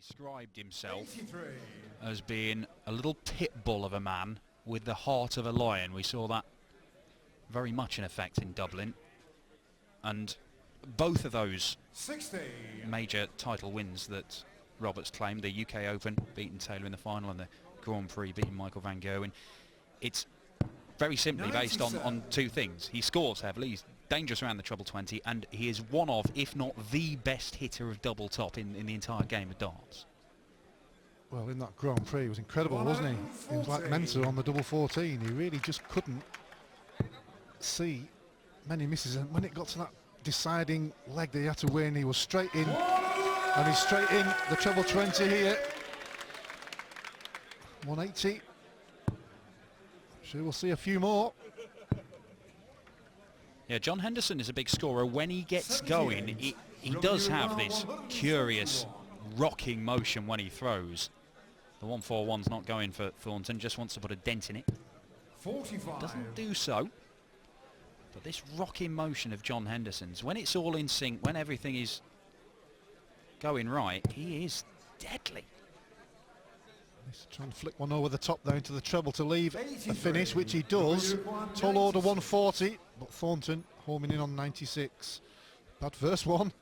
described himself as being a little pit bull of a man with the heart of a lion. We saw that very much in effect in Dublin, and both of those major title wins that Roberts claimed, the UK Open beating Taylor in the final and the Grand Prix beating Michael van Gerwen, it's very simply based on two things. He scores heavily, he's dangerous around the treble 20, and he is one of, if not the best hitter of double top in the entire game of darts. Well, in that Grand Prix, it was incredible, wasn't he? He was like Mensa on the double 14. He really just couldn't see many misses, and when it got to that deciding leg that he had to win, he was straight in, and he's straight in the treble 20 here. 180. Sure, we'll see a few more. Yeah, John Henderson is a big scorer. When he gets going, he does have this curious rocking motion when he throws. The 141's not going for Thornton, just wants to put a dent in it. 45. Doesn't do so. But this rocking motion of John Henderson's, when it's all in sync, when everything is going right, he is deadly. He's trying to flick one over the top there into the treble to leave a finish, which he does. Tall order 140, but Thornton homing in on 96. Bad first one,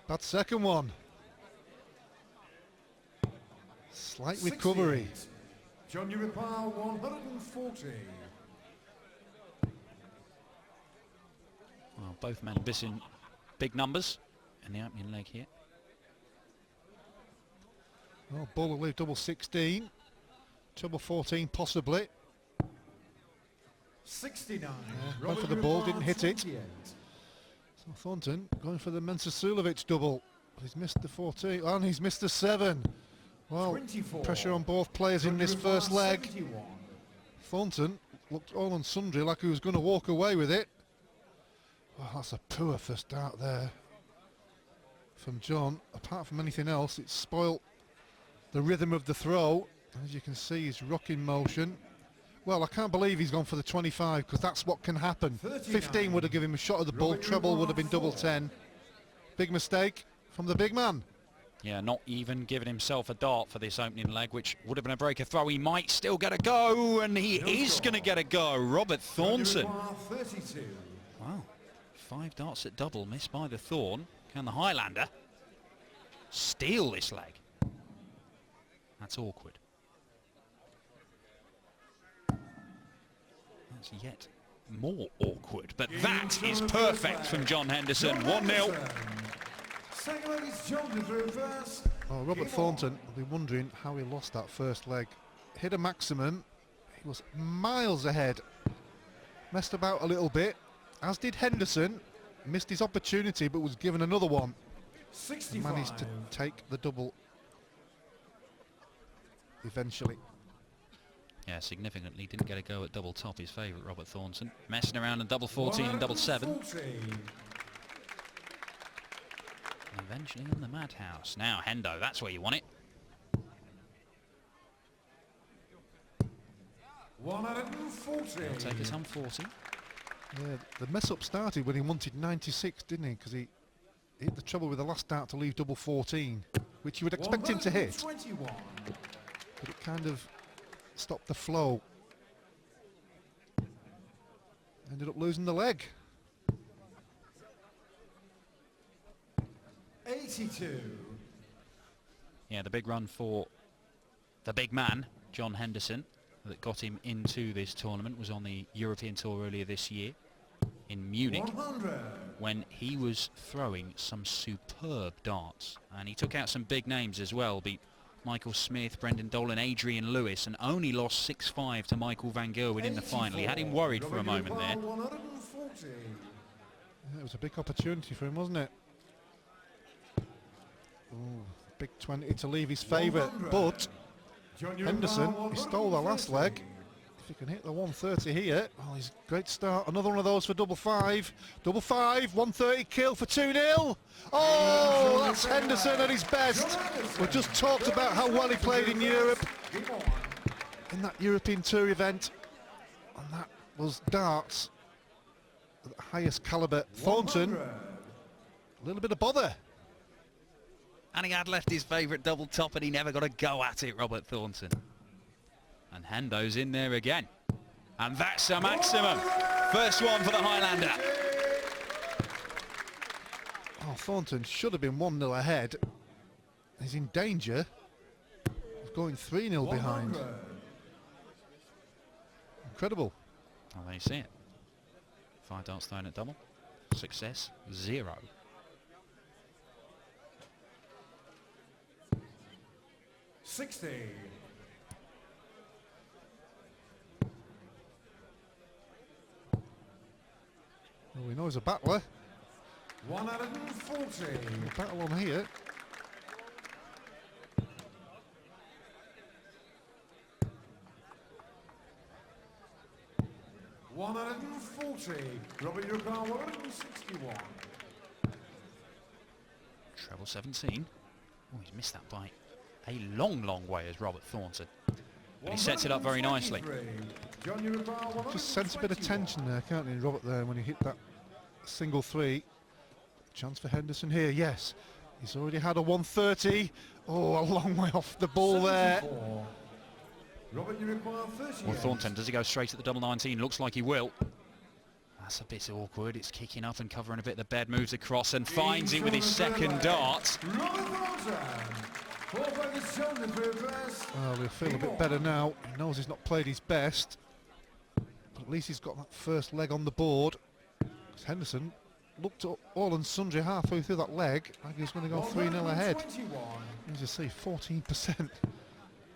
bad second one. Slight recovery. John Uripal 140. Well, both men missing big numbers in the opening leg here. Well, Bull will leave double 16, treble 14 possibly. 69. Went for the ball, didn't hit it. So Thornton going for the Mensa Sulovic double. He's missed the 14, and he's missed the 7. Well, 24. Pressure on both players in this first leg. 71. Thornton looked all and sundry like he was going to walk away with it. Oh, that's a poor first dart there from John. Apart from anything else, it's spoilt the rhythm of the throw. As you can see, his rocking motion. Well, I can't believe he's gone for the 25, because that's what can happen. 15 would have given him a shot at the ball. Treble would have been double 10. Big mistake from the big man. Yeah, not even giving himself a dart for this opening leg, which would have been a breaker throw. He might still get a go, and he is going to get a go. Robert Thornton. 32. Wow, 5 darts at double missed by the Thorn. Can the Highlander steal this leg? That's awkward. That's yet more awkward, but that is perfect from John Henderson. 1-0. Second leg is John through first. Oh, Robert Thornton will be wondering how he lost that first leg. Hit a maximum. He was miles ahead. Messed about a little bit, as did Henderson. Missed his opportunity, but was given another one. 65. And managed to take the double eventually. Yeah, significantly didn't get a go at double top, his favourite, Robert Thornton. Messing around in double 14 and double 7. And eventually in the madhouse. Now Hendo, that's where you want it. 140. He'll take us on 40. Yeah, the mess up started when he wanted 96, didn't he? Because he hit the treble with the last dart to leave double 14, which you would expect him to hit. 121. But it kind of stopped the flow. Ended up losing the leg. 82. Yeah, the big run for the big man, John Henderson, that got him into this tournament was on the European Tour earlier this year in Munich, 100. when he was throwing some superb darts. And he took out some big names as well, beat Michael Smith, Brendan Dolan, Adrian Lewis, and only lost 6-5 to Michael van Gerwen in the final. He had him worried for a moment there. 140. Yeah, it was a big opportunity for him, wasn't it? Ooh, big 20 to leave his favourite, but Henderson, he stole the last leg. If he can hit the 130 here, oh, he's a great start. Another one of those for double 5. Double 5, 130 kill for 2-0. Oh, that's Henderson at his best. We just talked about how well he played in Europe, in that European Tour event. And that was darts at the highest calibre. Thornton, a little bit of bother. And he had left his favourite double top and he never got a go at it, Robert Thornton. And Hendo's in there again. And that's a maximum. First one for the Highlander. Oh, Thornton should have been 1-0 ahead. He's in danger of going 3-0 behind. Incredible. Well, there you see it. 5 darts thrown at double. Success, 0. Well, we know he's a battler. 140. A battle on here. Robert, you require 161. Treble 17. Oh, he's missed that by a long, long way as Robert Thornton. But he sets it up very nicely. John, you require Just sense a bit of tension there, can't you, Robert, there when he hit that single 3. Chance for Henderson here, yes. He's already had a 130. Oh, a long way off the ball there. Robert, you require 30. Well, Thornton, does he go straight at the double 19? Looks like he will. That's a bit awkward. It's kicking up and covering a bit of the bed, moves across and finds it with his second dart. Well, he'll feel a bit better now. He knows he's not played his best. But at least he's got that first leg on the board. Because Henderson looked at all and sundry halfway through that leg like he was going to go 3-0 ahead. As you see, 14%.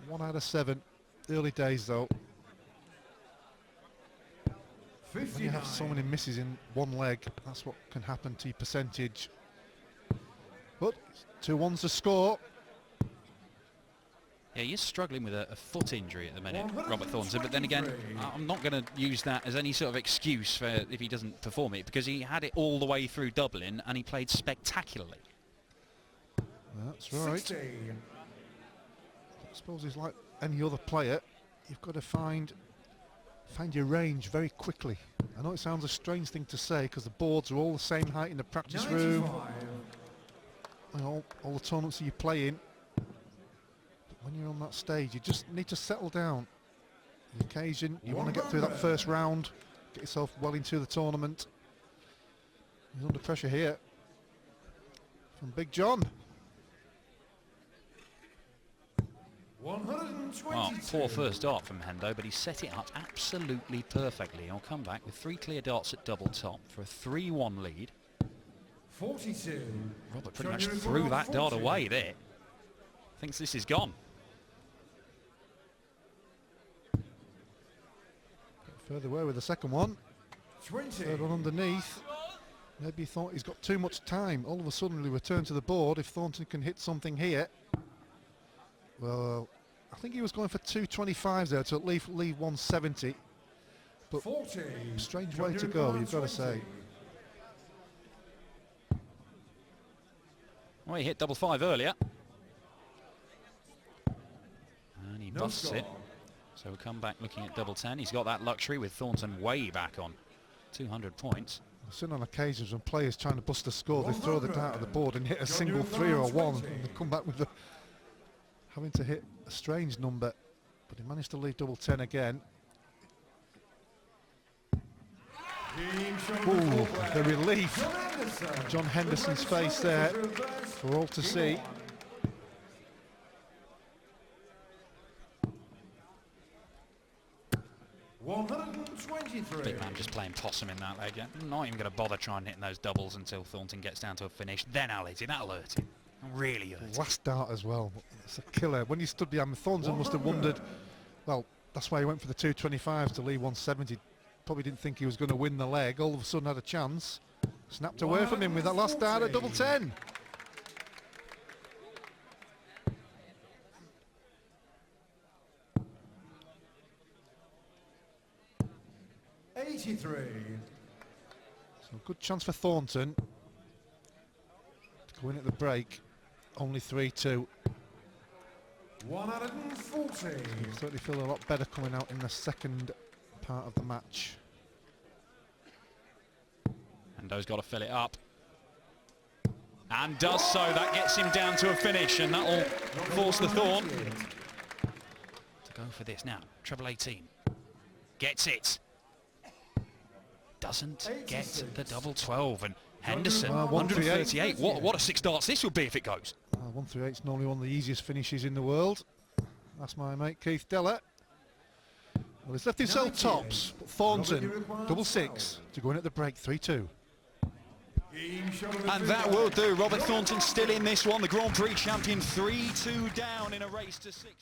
1 out of 7. Early days though. When you have so many misses in one leg, that's what can happen to your percentage. But 2-1's the score. Yeah, he is struggling with a foot injury at the minute, Robert Thornton, but then again, I'm not going to use that as any sort of excuse for if he doesn't perform it, because he had it all the way through Dublin and he played spectacularly. That's right. I suppose he's like any other player. You've got to find your range very quickly. I know it sounds a strange thing to say because the boards are all the same height in the practice room. And all the tournaments that you play in. But when you're on that stage, you just need to settle down. The occasion, you want to get through that first round, get yourself well into the tournament. He's under pressure here from Big John. 122. Well, poor first dart from Hendo, but he set it up absolutely perfectly. He'll come back with 3 clear darts at double top for a 3-1 lead. 42. Robert pretty much threw that dart away there. Thinks this is gone. Further away with the second one. 20. Third one underneath. Maybe he thought he's got too much time. All of a sudden he returned to the board. If Thornton can hit something here. Well, I think he was going for 225s there to at least leave 170. But 40. Strange way to go, you've got to say. Well, he hit double 5 earlier. And he busts it. So we'll come back looking at double 10. He's got that luxury with Thornton way back on 200 points. I've seen on occasions when players trying to bust a score, they throw the dart at the board and hit a single 3 or a 1 and they come back with the having to hit a strange number, but he managed to leave double 10 again. Ooh, the relief. John Henderson's face there for all to see. Big man just playing possum in that leg. Not even going to bother trying hitting those doubles until Thornton gets down to a finish. Then I'll hit it. That'll hurt him. Really hurt him. Last dart as well. It's a killer. When he stood behind, Thornton must have wondered, well, that's why he went for the 225s to leave 170. Probably didn't think he was going to win the leg. All of a sudden had a chance. Snapped away from him with that last dart at double 10. So good chance for Thornton to go in at the break. Only 3-2. 140. Certainly feel a lot better coming out in the second part of the match. Hendo's got to fill it up. And does so. That gets him down to a finish, and that will force the Thorn to go for this now. Treble 18. Gets it. Doesn't get the double 12, and Henderson, 138. What a 6 darts this would be if it goes. 138 is normally one of the easiest finishes in the world. That's my mate Keith Deller. Well, he's left himself tops, but Thornton, double 6 to go in at the break, 3-2. And that will do. Robert Thornton still in this one. The Grand Prix champion, 3-2 down in a race to 6.